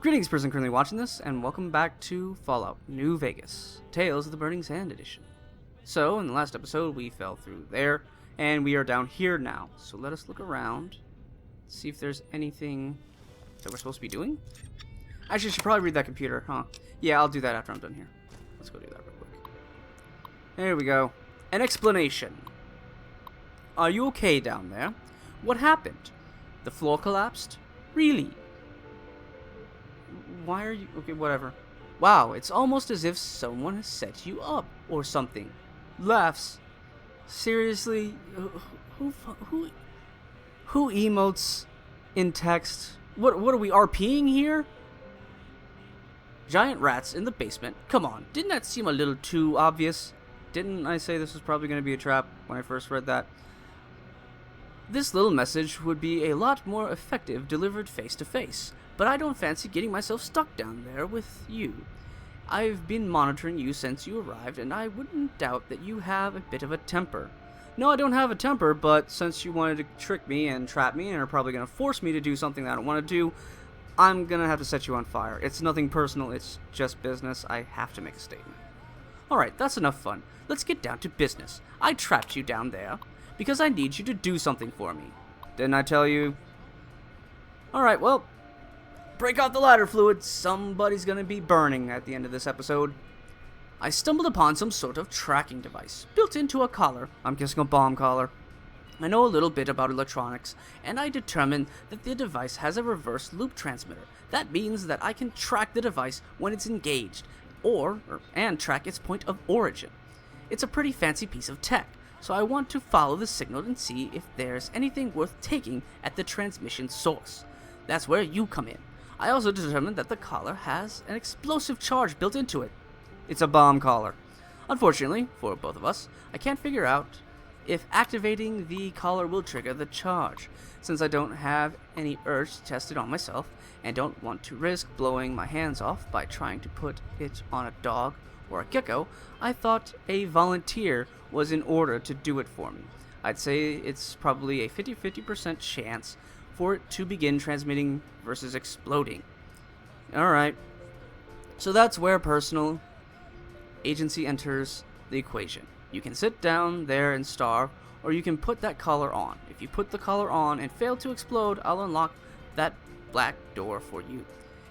Greetings, person currently watching this, and welcome back to Fallout New Vegas, Tales of the Burning Sand Edition. So, in the last episode, we fell through there, and we are down here now. So let us look around, see if there's anything that we're supposed to be doing. Actually, I should probably read that computer, huh? Yeah, I'll do that after I'm done here. Let's go do that real quick. There we go. An explanation. Are you okay down there? What happened? The floor collapsed? Really? Why are you... Okay, whatever. Wow, it's almost as if someone has set you up or something. Laughs. Seriously? Who emotes in text? What are we RPing here? Giant rats in the basement. Come on, didn't that seem a little too obvious? Didn't I say this was probably going to be a trap when I first read that? This little message would be a lot more effective delivered face to face. But I don't fancy getting myself stuck down there with you. I've been monitoring you since you arrived, and I wouldn't doubt that you have a bit of a temper. No, I don't have a temper, but since you wanted to trick me and trap me and are probably going to force me to do something that I don't want to do, I'm going to have to set you on fire. It's nothing personal, it's just business. I have to make a statement. Alright, that's enough fun. Let's get down to business. I trapped you down there because I need you to do something for me. Didn't I tell you? Alright, well... break out the ladder fluid. Somebody's gonna be burning at the end of this episode. I stumbled upon some sort of tracking device built into a collar. I'm guessing a bomb collar. I know a little bit about electronics, and I determined that the device has a reverse loop transmitter. That means that I can track the device when it's engaged, and track its point of origin. It's a pretty fancy piece of tech, so I want to follow the signal and see if there's anything worth taking at the transmission source. That's where you come in. I also determined that the collar has an explosive charge built into it. It's a bomb collar. Unfortunately, for both of us, I can't figure out if activating the collar will trigger the charge. Since I don't have any urge to test it on myself, and don't want to risk blowing my hands off by trying to put it on a dog or a gecko, I thought a volunteer was in order to do it for me. I'd say it's probably a 50-50% chance for it to begin transmitting versus exploding. Alright. So that's where personal agency enters the equation. You can sit down there and starve, or you can put that collar on. If you put the collar on and fail to explode, I'll unlock that black door for you.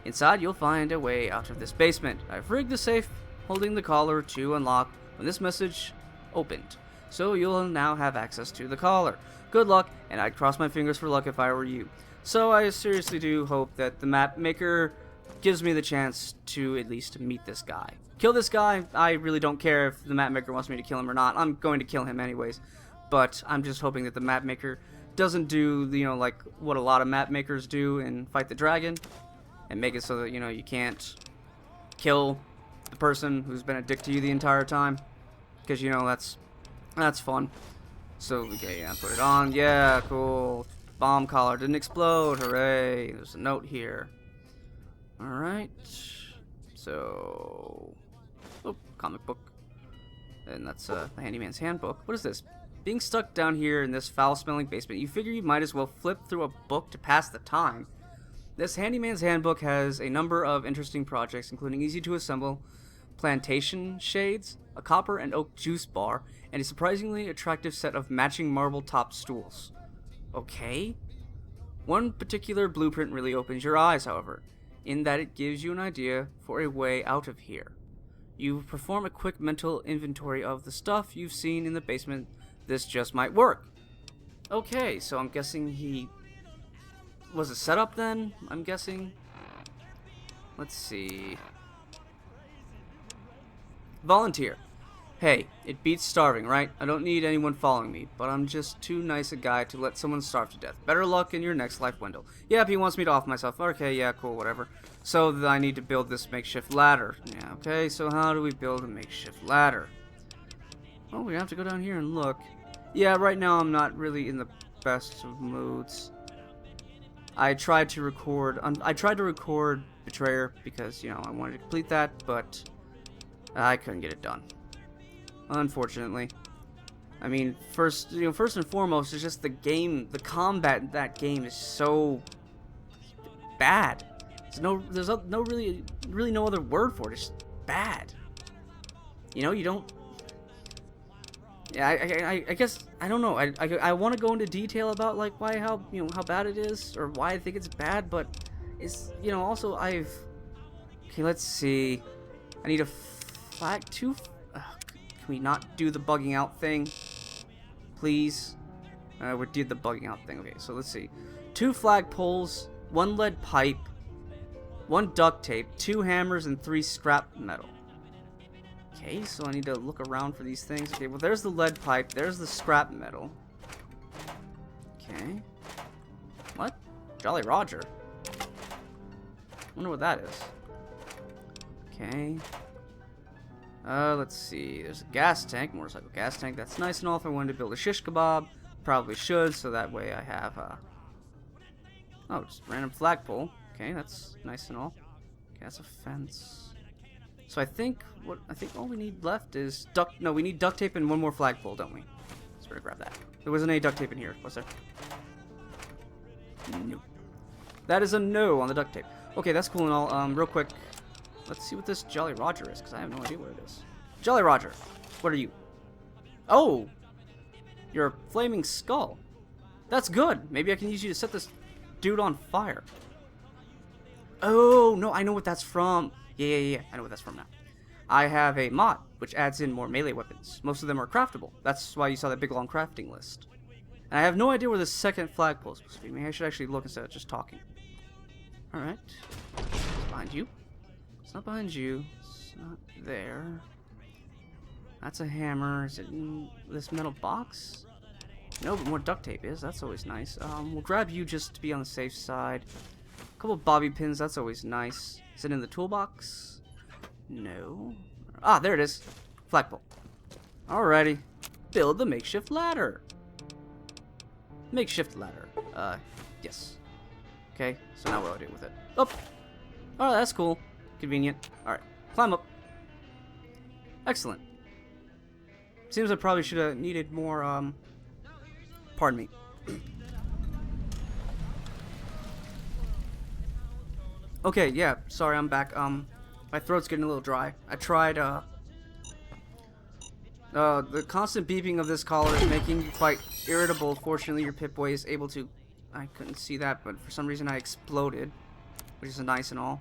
Inside, you'll find a way out of this basement. I've rigged the safe holding the collar to unlock when this message opened. So you'll now have access to the collar. Good luck, and I'd cross my fingers for luck if I were you. So I seriously do hope that the map maker gives me the chance to at least meet this guy. Kill this guy, I really don't care if the map maker wants me to kill him or not. I'm going to kill him anyways. But I'm just hoping that the map maker doesn't do, like what a lot of map makers do in Fight the Dragon. And make it so that, you can't kill the person who's been a dick to you the entire time. Because, that's fun. So, okay, yeah, put it on. Yeah, cool. Bomb collar didn't explode. Hooray. There's a note here. Alright. So... oh, comic book. And that's the Handyman's Handbook. What is this? Being stuck down here in this foul-smelling basement, you figure you might as well flip through a book to pass the time. This Handyman's Handbook has a number of interesting projects, including easy-to-assemble plantation shades, a copper and oak juice bar, and a surprisingly attractive set of matching marble-topped stools. Okay? One particular blueprint really opens your eyes, however, in that it gives you an idea for a way out of here. You perform a quick mental inventory of the stuff you've seen in the basement. This just might work. Okay, so I'm guessing he was a setup then, I'm guessing. Let's see. Volunteer. Hey, it beats starving, right? I don't need anyone following me, but I'm just too nice a guy to let someone starve to death. Better luck in your next life window. Yep, he wants me to off myself. Okay, yeah, cool, whatever. So I need to build this makeshift ladder. Yeah, okay, so how do we build a makeshift ladder? Oh, we have to go down here and look. Yeah, right now I'm not really in the best of moods. I tried to record Betrayer because, I wanted to complete that, but I couldn't get it done. Unfortunately. I mean, first and foremost, it's just the game, the combat in that game is so bad. There's no really no other word for it. It's just bad. You know, you don't. Yeah, I guess I don't know. I want to go into detail about like how bad it is or why I think it's bad, but it's also okay. Let's see. I need a flag two. Can we not do the bugging out thing, please? We did the bugging out thing. Okay, so let's see. 2 flagpoles, 1 lead pipe, 1 duct tape, 2 hammers, and 3 scrap metal. Okay, so I need to look around for these things. Okay, well, there's the lead pipe. There's the scrap metal. Okay. What? Jolly Roger. Wonder what that is. Okay. Let's see. There's a gas tank, motorcycle gas tank. That's nice and all. If I wanted to build a shish kebab, probably should, so that way I have, oh, just random flagpole. Okay, that's nice and all. Okay, that's a fence. So I think all we need left is we need duct tape and 1 more flagpole, don't we? So we're gonna grab that. There wasn't any duct tape in here, was there? Nope. That is a no on the duct tape. Okay, that's cool and all. Real quick, let's see what this Jolly Roger is, because I have no idea what it is. Jolly Roger, what are you? Oh, you're a flaming skull. That's good. Maybe I can use you to set this dude on fire. Oh no, I know what that's from. Yeah. I know what that's from now. I have a mod, which adds in more melee weapons. Most of them are craftable. That's why you saw that big long crafting list. And I have no idea where the second flagpole is supposed to be. Maybe I should actually look instead of just talking. Alright. It's behind you. It's not behind you. It's not there. That's a hammer. Is it in this metal box? No, but more duct tape is. That's always nice. We'll grab you just to be on the safe side. A couple of bobby pins. That's always nice. Is it in the toolbox? No. Ah, there it is. Flagpole. Alrighty. Build the makeshift ladder. Makeshift ladder. Yes. Okay, so now what do I do with it? Oh! Alright, that's cool. Convenient. Alright, climb up. Excellent. Seems I probably should have needed more, pardon me. Okay, yeah, sorry, I'm back. My throat's getting a little dry. I tried, the constant beeping of this collar is making you quite irritable. Fortunately, your Pip-Boy is able to... I couldn't see that, but for some reason I exploded, which is nice and all.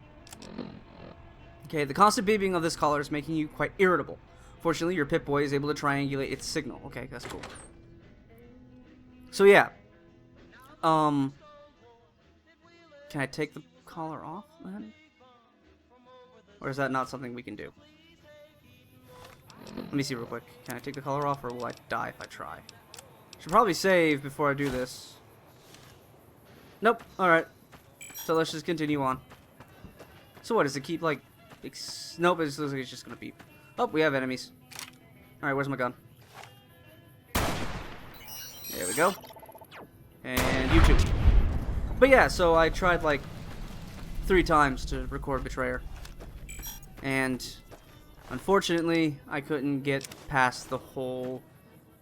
Okay, the constant beeping of this collar is making you quite irritable. Fortunately, your Pip-Boy is able to triangulate its signal. Okay, that's cool. So, yeah. Can I take the collar off, then? Or is that not something we can do? Let me see real quick. Can I take the collar off, or will I die if I try? Should probably save before I do this. Nope. Alright. So let's just continue on. So what, does it keep, like... Nope, it looks like it's just gonna beep. Oh, we have enemies. Alright, where's my gun? There we go. And you too. But yeah, so I tried, like, 3 times to record Betrayer. And... unfortunately, I couldn't get past the whole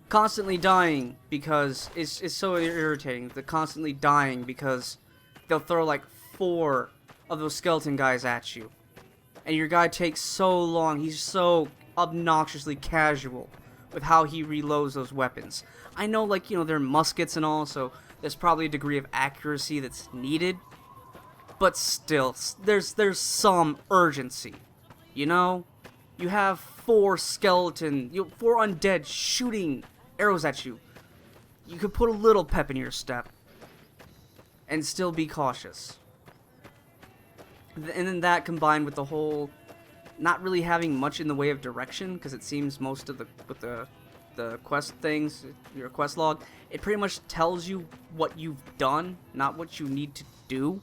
constantly dying because it's so irritating. The constantly dying because they'll throw like 4 of those skeleton guys at you. And your guy takes so long. He's so obnoxiously casual with how he reloads those weapons. I know, like, you know, they're muskets and all, so there's probably a degree of accuracy that's needed. But still, there's some urgency, you know? You have 4 undead shooting arrows at you. You could put a little pep in your step and still be cautious. And then that combined with the whole not really having much in the way of direction, because it seems most of the quest things, your quest log, it pretty much tells you what you've done, not what you need to do.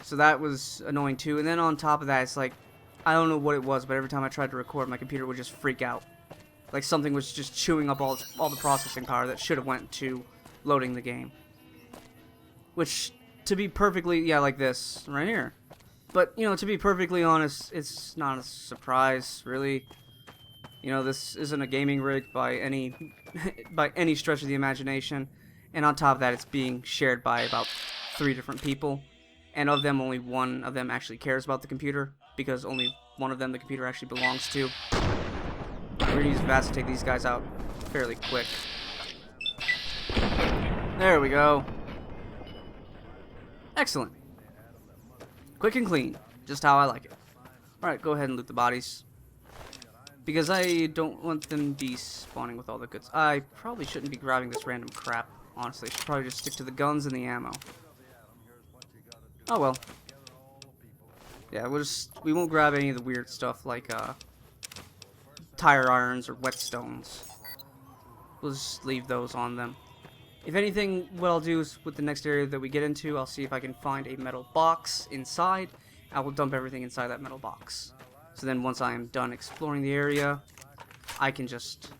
So that was annoying too. And then on top of that, it's like, I don't know what it was, but every time I tried to record, my computer would just freak out. Like something was just chewing up all the processing power that should have went to loading the game. Which, to be perfectly, yeah, like this, right here. But, you know, to be perfectly honest, it's not a surprise, really. You know, this isn't a gaming rig by any stretch of the imagination. And on top of that, it's being shared by about 3 different people. and of them, only one of them actually cares about the computer, because only one of them the computer actually belongs to. We're gonna use VATS to take these guys out fairly quick. There we go. Excellent. Quick and clean. Just how I like it. Alright, go ahead and loot the bodies. Because I don't want them spawning with all the goods. I probably shouldn't be grabbing this random crap. Honestly, I should probably just stick to the guns and the ammo. Oh well. Yeah, we won't grab any of the weird stuff like tire irons or whetstones. We'll just leave those on them. If anything, what I'll do is with the next area that we get into, I'll see if I can find a metal box inside. I will dump everything inside that metal box. So then once I am done exploring the area, I can just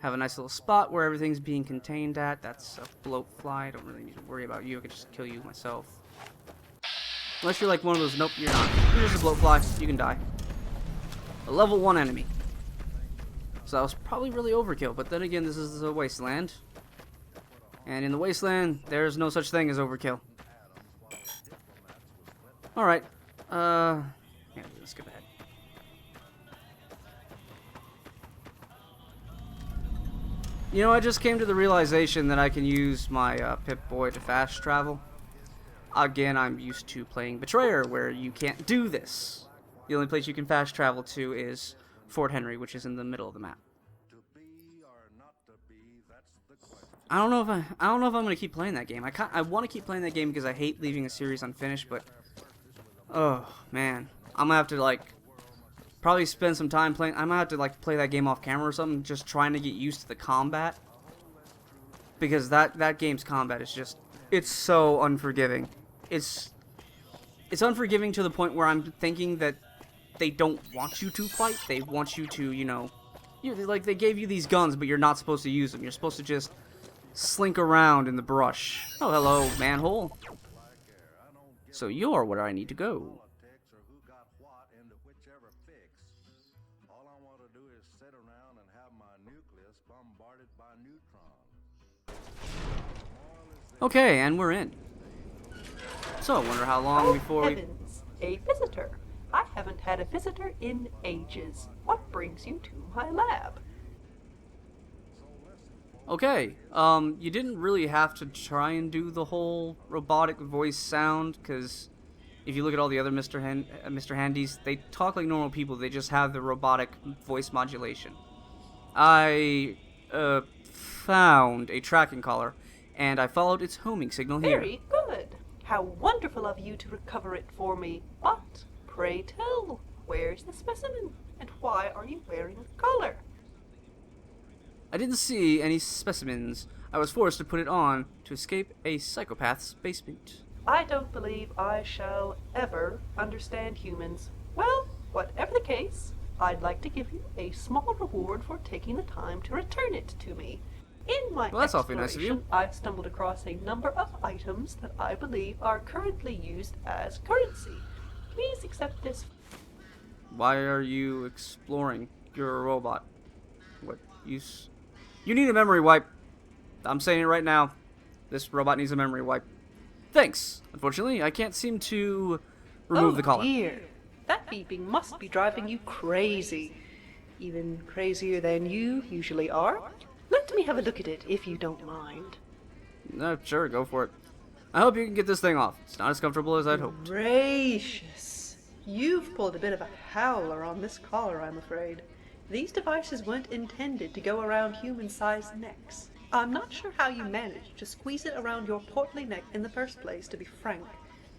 have a nice little spot where everything's being contained at. That's a bloatfly. I don't really need to worry about you. I can just kill you myself. Unless you're like one of those. Nope, you're not. You're just a bloatfly. You can die. A level 1 enemy. So that was probably really overkill. But then again, this is a wasteland. And in the wasteland, there's no such thing as overkill. Alright. Yeah, let's skip ahead. You know, I just came to the realization that I can use my Pip-Boy to fast travel. Again, I'm used to playing Betrayer, where you can't do this. The only place you can fast travel to is Fort Henry, which is in the middle of the map. I don't know if I'm gonna keep playing that game. I want to keep playing that game because I hate leaving a series unfinished, but oh man, I'm gonna have to like probably spend some time playing. I'm gonna have to like play that game off camera or something, just trying to get used to the combat, because that game's combat is just, it's so unforgiving. It's unforgiving to the point where I'm thinking that they don't want you to fight. They want you to, you know, like they gave you these guns, but you're not supposed to use them. You're supposed to just slink around in the brush. Oh, hello, manhole. So you're where I need to go. Okay, and we're in. So I wonder how long before heavens, a visitor. I haven't had a visitor in ages. What brings you to my lab? Okay, you didn't really have to try and do the whole robotic voice sound, because if you look at all the other Mr. Handys, they talk like normal people, they just have the robotic voice modulation. I found a tracking collar, and I followed its homing signal here. Very good. How wonderful of you to recover it for me. But, pray tell, where's the specimen, and why are you wearing a collar? I didn't see any specimens. I was forced to put it on to escape a psychopath's basement. I don't believe I shall ever understand humans. Well, whatever the case, I'd like to give you a small reward for taking the time to return it to me. In my that's awfully nice of you. I've stumbled across a number of items that I believe are currently used as currency. Please accept this. Why are you exploring? You're a robot. What use? You need a memory wipe. I'm saying it right now. This robot needs a memory wipe. Thanks. Unfortunately, I can't seem to remove the collar. Oh dear. That beeping must be driving you crazy. Even crazier than you usually are. Let me have a look at it, if you don't mind. No, sure, go for it. I hope you can get this thing off. It's not as comfortable as I'd hoped. Gracious. You've pulled a bit of a howler on this collar, I'm afraid. These devices weren't intended to go around human-sized necks. I'm not sure how you managed to squeeze it around your portly neck in the first place, to be frank.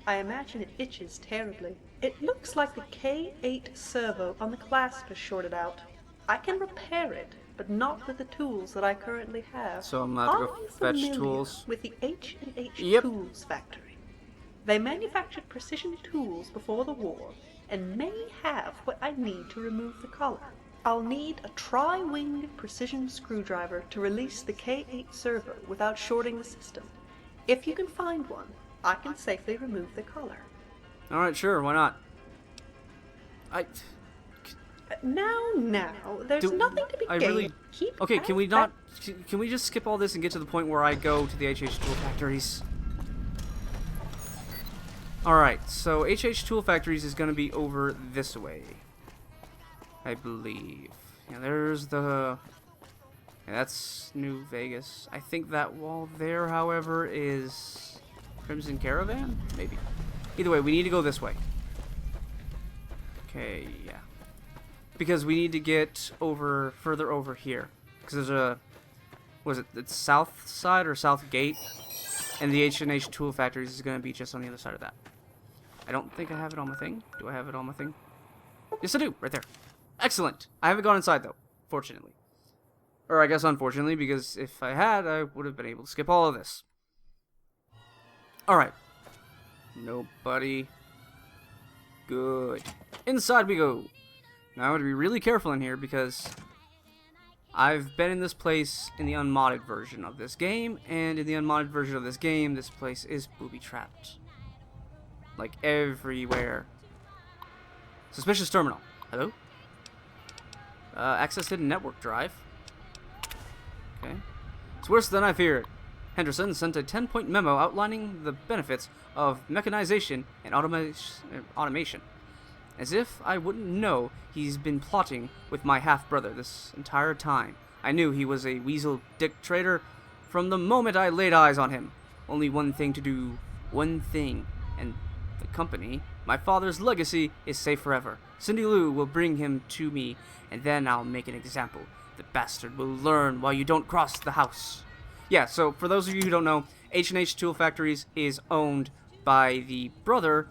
I imagine it itches terribly. It looks like the K8 servo on the clasp is shorted out. I can repair it, but not with the tools that I currently have. So I'm gonna have to go fetch tools. With the H&H Yep. Tools factory. They manufactured precision tools before the war, and may have what I need to remove the collar. I'll need a tri-winged precision screwdriver to release the K8 servo without shorting the system. If you can find one, I can safely remove the collar. Alright, sure, why not? Now, there's nothing to be gained. Really... Keep okay, at can we that. not... Can we just skip all this and get to the point where I go to the HH tool factories? Alright, so HH Tool Factories is going to be over this way, I believe. Yeah, there's the... Yeah, that's New Vegas. I think that wall there, however, is Crimson Caravan? Maybe. Either way, we need to go this way. Okay, yeah. Because we need to get further over here. Because there's a... Was it the south side or south gate? And the H&H Tool Factories is going to be just on the other side of that. I don't think I have it on my thing. Do I have it on my thing? Yes, I do. Right there. Excellent. I haven't gone inside, though. Fortunately. Or I guess unfortunately, because if I had, I would have been able to skip all of this. Alright. Nobody. Good. Inside we go. Now I want to be really careful in here because I've been in this place in the unmodded version of this game, and in the unmodded version of this game, this place is booby-trapped. Like, everywhere. Suspicious terminal. Hello? Access hidden network drive. Okay. It's worse than I feared. Henderson sent a 10-point memo outlining the benefits of mechanization and automation. As if I wouldn't know he's been plotting with my half-brother this entire time. I knew he was a weasel dick traitor from the moment I laid eyes on him. Only one thing to do. One thing. And the company, my father's legacy, is safe forever. Cindy Lou will bring him to me, and then I'll make an example. The bastard will learn why you don't cross the house. Yeah, so for those of you who don't know, H&H Tool Factories is owned by the brother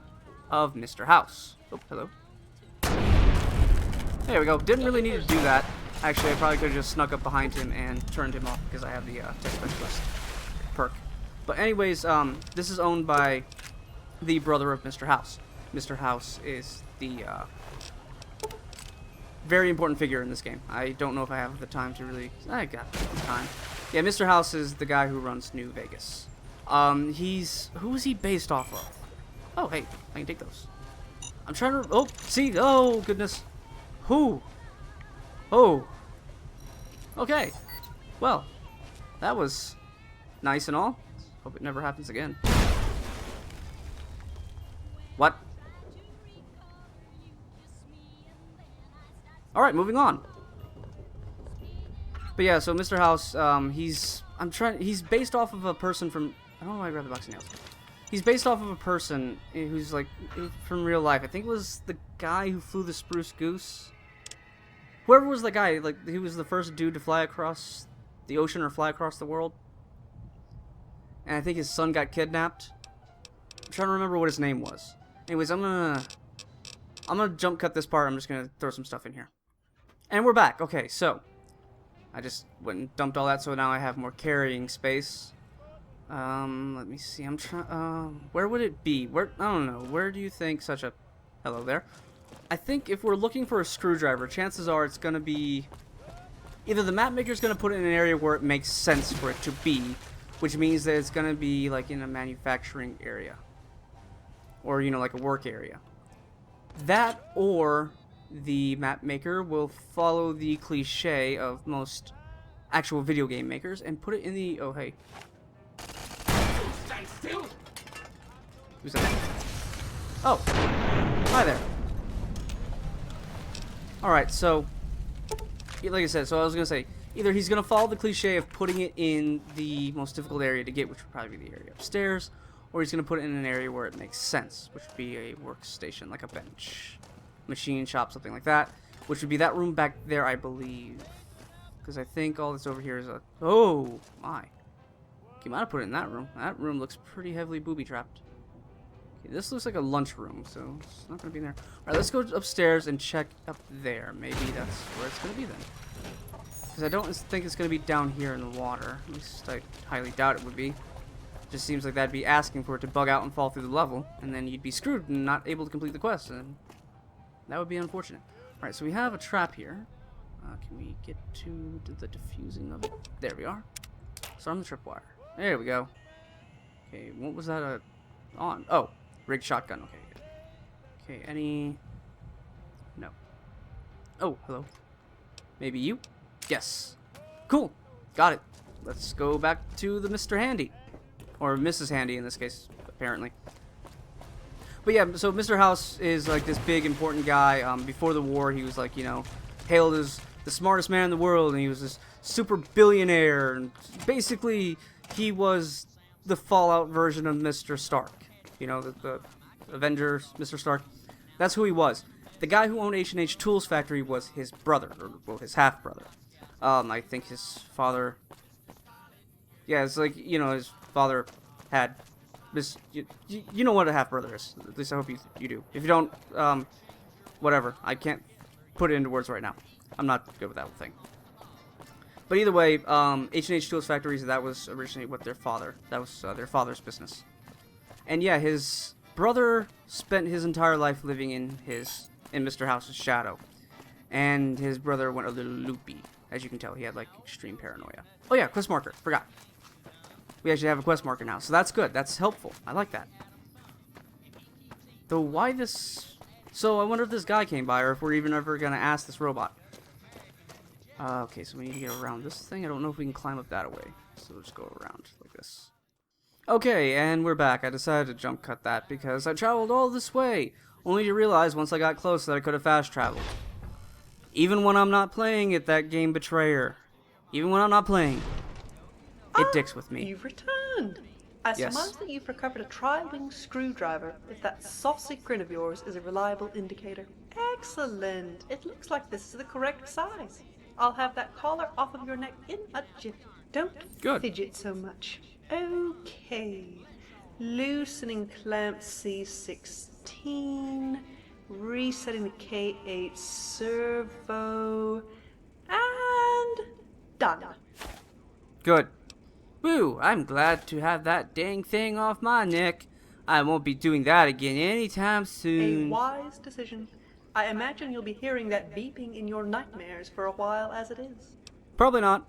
of Mr. House. Oh, hello. There we go. Didn't really need to do that. Actually, I probably could have just snuck up behind him and turned him off because I have the Tech Specialist perk. But anyways, this is owned by the brother of Mr. House. Mr. House is the very important figure in this game. I don't know if I have the time to really... I got the time. Yeah, Mr. House is the guy who runs New Vegas. Who is he based off of? Oh, hey, I can take those. I'm trying to... Oh, see? Oh, goodness. Who? Oh. Okay. Well, that was nice and all. Hope it never happens again. What? Alright, moving on. But yeah, so Mr. House, he's based off of a person from... I don't know why I grabbed the box of nails. He's based off of a person who's, like, from real life. I think it was the guy who flew the Spruce Goose. Whoever was the guy, like, he was the first dude to fly across the ocean or fly across the world. And I think his son got kidnapped. I'm trying to remember what his name was. Anyways, I'm gonna jump cut this part. I'm just gonna throw some stuff in here. And we're back. Okay, so I just went and dumped all that, so now I have more carrying space. Let me see. I'm trying. Where would it be? Where? I don't know. Where do you think such a... Hello there. I think if we're looking for a screwdriver, chances are it's gonna be either the map maker's gonna put it in an area where it makes sense for it to be, which means that it's gonna be like in a manufacturing area, or you know, like a work area. That, or the map maker will follow the cliche of most actual video game makers and put it in the... Oh, hey. Stand still. Who's that? Oh, hi there. Alright, so, like I said, so I was going to say, either he's going to follow the cliche of putting it in the most difficult area to get, which would probably be the area upstairs, or he's going to put it in an area where it makes sense, which would be a workstation, like a bench, machine shop, something like that, which would be that room back there, I believe. Because I think all that's over here is a... Oh, my. He might have put it in that room. That room looks pretty heavily booby-trapped. Okay, this looks like a lunchroom, so it's not going to be in there. Alright, let's go upstairs and check up there. Maybe that's where it's going to be then. Because I don't think it's going to be down here in the water. At least I highly doubt it would be. Just seems like that'd be asking for it to bug out and fall through the level, and then you'd be screwed and not able to complete the quest, and that would be unfortunate. Alright, so we have a trap here. Can we get to the diffusing of it? There we are. Start on the tripwire. There we go. Okay, what was that on? Oh, rigged shotgun. Okay, good. Okay, any... No. Oh, hello. Maybe you? Yes. Cool. Got it. Let's go back to the Mr. Handy. Or Mrs. Handy in this case, apparently. But yeah, so Mr. House is like this big important guy. Before the war, he was like, hailed as the smartest man in the world, and he was this super billionaire. And basically, he was the Fallout version of Mr. Stark. The Avengers, Mr. Stark. That's who he was. The guy who owned H&H Tools Factory was his brother, or well, his half brother. I think his father. Yeah, it's like his father had this. You know what a half brother is. At least I hope you do. If you don't, whatever. I can't put it into words right now. I'm not good with that whole thing. But either way, H&H Tools Factories, that was originally what their father's business. And yeah, his brother spent his entire life living in Mr. House's shadow. And his brother went a little loopy. As you can tell, he had like extreme paranoia. Oh yeah, quest marker. Forgot. We actually have a quest marker now, so that's good. That's helpful. I like that. Though why this... So I wonder if this guy came by, or if we're even ever going to ask this robot. Okay, so we need to get around this thing. I don't know if we can climb up that way. So we'll just go around like this. Okay, and we're back. I decided to jump cut that because I traveled all this way, only to realize once I got close that I could have fast traveled. Even when I'm not playing it, that game betrayer. Even when I'm not playing, it dicks with me. You've returned. I Yes. surmise that you've recovered a tri-wing screwdriver, if that saucy grin of yours is a reliable indicator. Excellent. It looks like this is the correct size. I'll have that collar off of your neck in a jiffy. Don't Good. fidget so much. Okay. Loosening clamp C16. Resetting the K8 servo. And done. Good. Woo, I'm glad to have that dang thing off my neck. I won't be doing that again anytime A soon. wise decision. I imagine you'll be hearing that beeping in your nightmares for a while as it is. Probably not.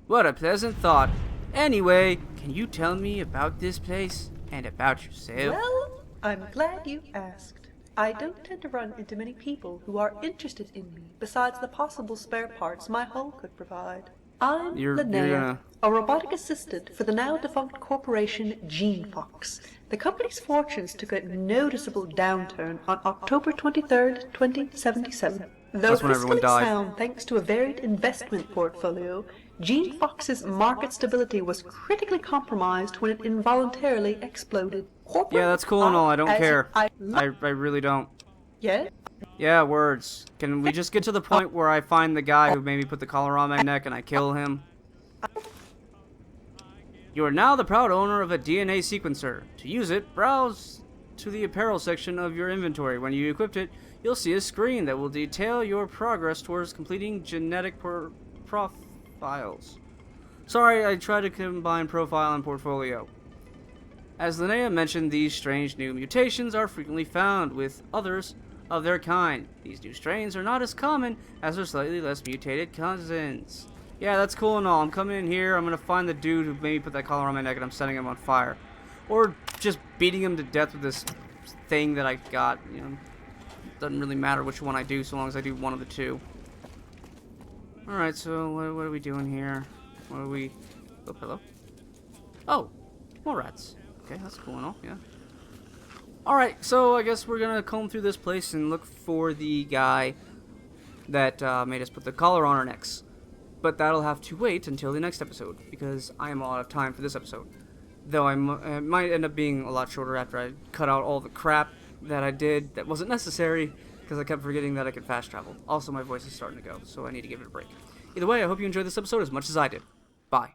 What a pleasant thought. Anyway, can you tell me about this place and about yourself? Well, I'm glad you asked. I don't tend to run into many people who are interested in me besides the possible spare parts my hull could provide. I'm You're Linnea, gonna- a robotic assistant for the now-defunct corporation GeneFox. The company's fortunes took a noticeable downturn on October 23rd, 2077. Though That's when everyone fiscally died. sound thanks to a varied investment portfolio, GeneFox's market stability was critically compromised when it involuntarily exploded. Corporate Yeah, that's cool and all. I don't as care. I I really don't. yeah? Yeah, words. Can we just get to the point where I find the guy who made me put the collar on my neck and I kill him? You are now the proud owner of a DNA sequencer. To use it, browse to the apparel section of your inventory. When you equip it, you'll see a screen that will detail your progress towards completing genetic profiles. Sorry, I tried to combine profile and portfolio. As Linnea mentioned, these strange new mutations are frequently found with others of their kind. These new strains are not as common as their slightly less mutated cousins. Yeah, that's cool and all. I'm coming in here, I'm gonna find the dude who made me put that collar on my neck and I'm setting him on fire. Or just beating him to death with this thing that I got. Doesn't really matter which one I do so long as I do one of the two. Alright, so what are we doing here? What are we... Oh, hello? Oh, more rats. Okay, that's cool and all, yeah. Alright, so I guess we're gonna comb through this place and look for the guy that made us put the collar on our necks. But that'll have to wait until the next episode, because I am all out of time for this episode. Though it might end up being a lot shorter after I cut out all the crap that I did that wasn't necessary, because I kept forgetting that I could fast travel. Also, my voice is starting to go, so I need to give it a break. Either way, I hope you enjoyed this episode as much as I did. Bye.